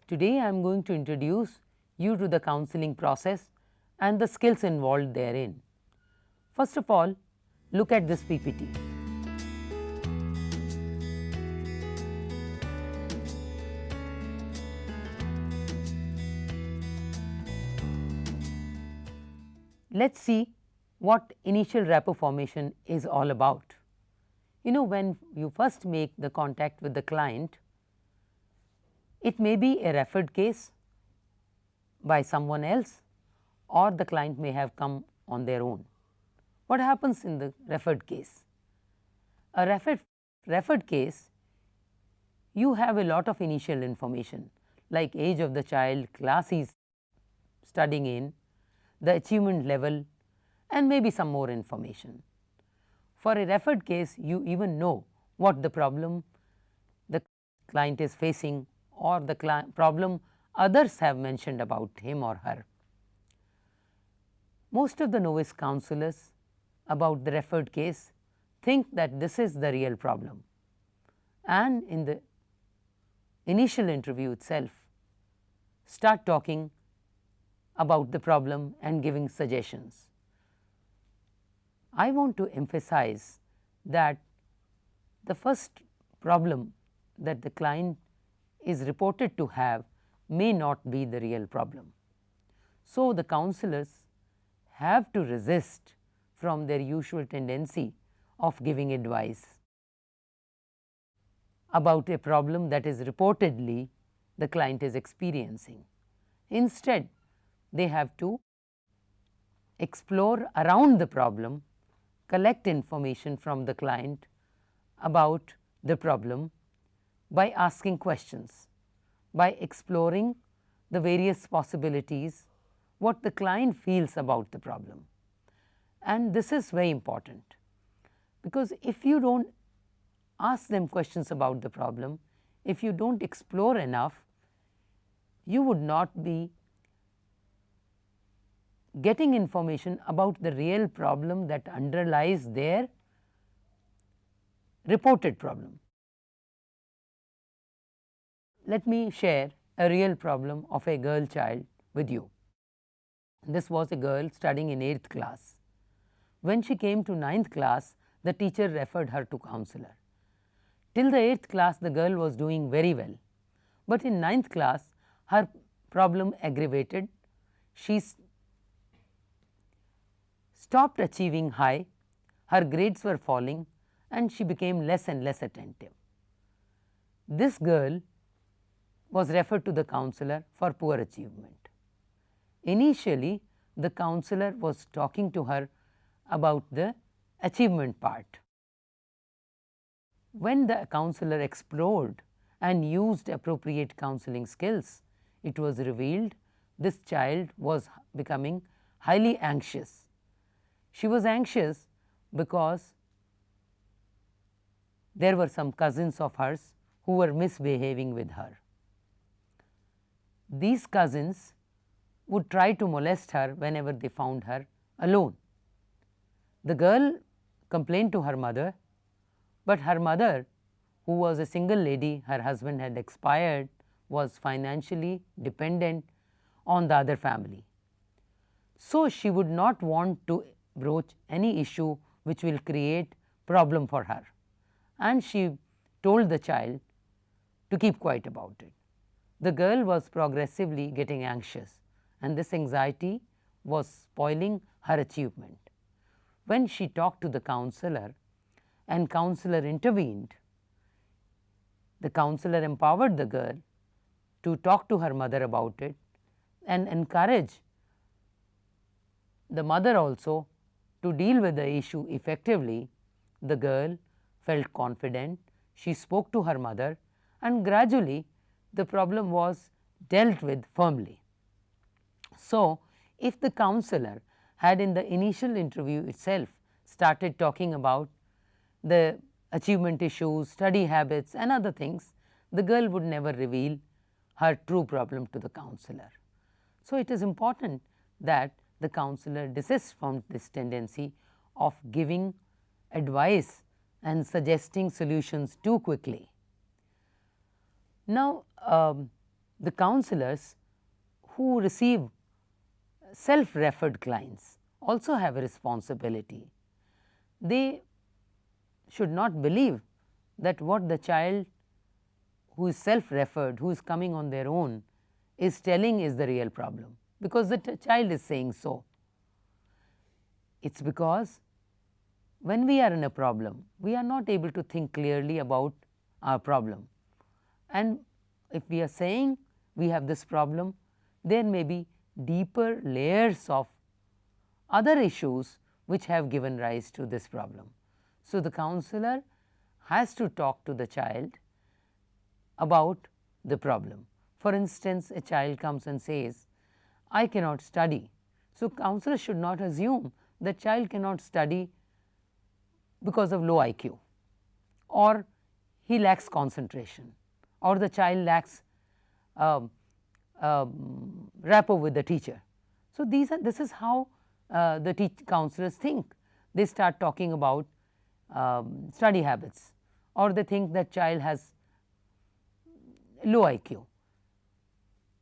Today I am going to introduce you to the counseling process and the skills involved therein. First of all, look at this PPT. Let us see what initial rapport formation is all about. You know, when you first make the contact with the client, it may be a referred case by someone else, or the client may have come on their own. What happens in the referred case? A referred case, you have a lot of initial information like age of the child, class he is studying in, the achievement level, and maybe some more information. For a referred case, you even know what the problem the client is facing or the problem others have mentioned about him or her. Most of the novice counselors about the referred case think that this is the real problem, and in the initial interview itself start talking about the problem and giving suggestions. I want to emphasize that the first problem that the client is reported to have may not be the real problem. So, the counselors have to resist from their usual tendency of giving advice about a problem that is reportedly the client is experiencing. Instead, they have to explore around the problem, collect information from the client about the problem by asking questions, by exploring the various possibilities, what the client feels about the problem. And this is very important, because if you do not ask them questions about the problem, if you do not explore enough, you would not be getting information about the real problem that underlies their reported problem. Let me share a real problem of a girl child with you. This was a girl studying in 8th class. When she came to 9th class, the teacher referred her to counselor. Till the 8th class, the girl was doing very well, but in 9th class her problem aggravated. She stopped achieving high, her grades were falling, and she became less and less attentive. This girl was referred to the counselor for poor achievement. Initially, the counselor was talking to her about the achievement part. When the counselor explored and used appropriate counseling skills, it was revealed this child was becoming highly anxious. She was anxious because there were some cousins of hers who were misbehaving with her. These cousins would try to molest her whenever they found her alone. The girl complained to her mother, but her mother, who was a single lady, her husband had expired, was financially dependent on the other family. So, she would not want to broach any issue which will create problem for her, and she told the child to keep quiet about it. The girl was progressively getting anxious, and this anxiety was spoiling her achievement. When she talked to the counselor and counselor intervened, the counselor empowered the girl to talk to her mother about it and encourage the mother also to deal with the issue effectively. The girl felt confident, she spoke to her mother, and gradually the problem was dealt with firmly. So, if the counselor had in the initial interview itself started talking about the achievement issues, study habits and other things, the girl would never reveal her true problem to the counselor. So, it is important that the counselor desists from this tendency of giving advice and suggesting solutions too quickly. Now, The counselors who receive self-referred clients also have a responsibility. They should not believe that what the child who is self-referred, who is coming on their own, is telling is the real problem, because the child is saying so. It is because when we are in a problem, we are not able to think clearly about our problem, and if we are saying we have this problem, there may be deeper layers of other issues which have given rise to this problem. So, the counselor has to talk to the child about the problem. For instance, a child comes and says, I cannot study. So, counselor should not assume the child cannot study because of low IQ, or he lacks concentration, or the child lacks rapport with the teacher. So, this is how the counselors think. They start talking about study habits, or they think that child has low IQ.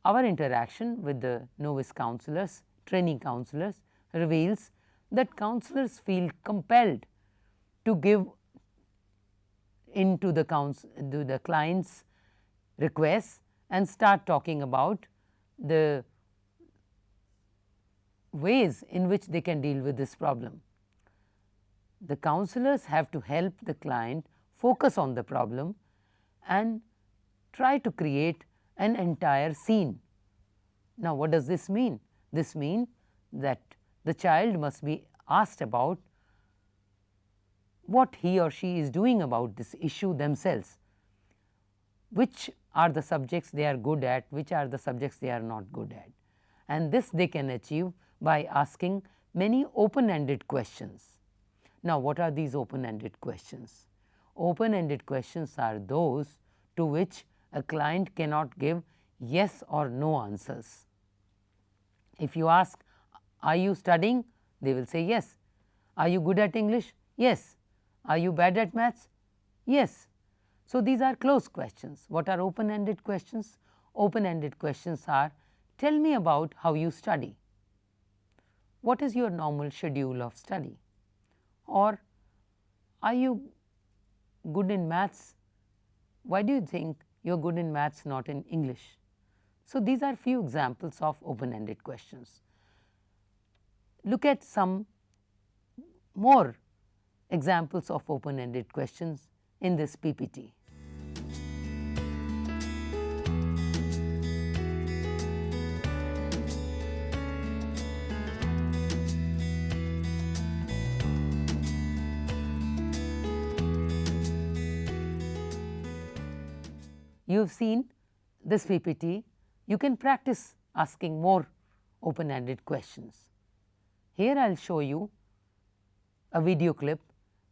Our interaction with the novice counselors, training counselors, reveals that counselors feel compelled to give into the client's requests and start talking about the ways in which they can deal with this problem. The counselors have to help the client focus on the problem and try to create an entire scene. Now, what does this mean? This means that the child must be asked about what he or she is doing about this issue themselves, which are the subjects they are good at, which are the subjects they are not good at, and this they can achieve by asking many open-ended questions. Now, what are these open-ended questions? Open-ended questions are those to which a client cannot give yes or no answers. If you ask, are you studying? They will say yes. Are you good at English? Yes. Are you bad at maths? Yes. So, these are closed questions. What are open-ended questions? Open-ended questions are, tell me about how you study. What is your normal schedule of study? Or, are you good in maths? Why do you think you are good in maths, not in English? So, these are few examples of open-ended questions. Look at some more examples of open-ended questions in this PPT. You have seen this PPT, you can practice asking more open-ended questions. Here I will show you a video clip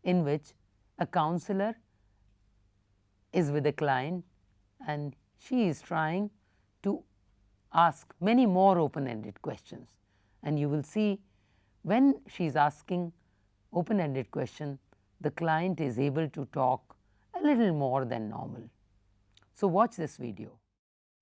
in which a counselor is with a client and she is trying to ask many more open-ended questions, and you will see when she is asking open-ended question, the client is able to talk a little more than normal. So, watch this video.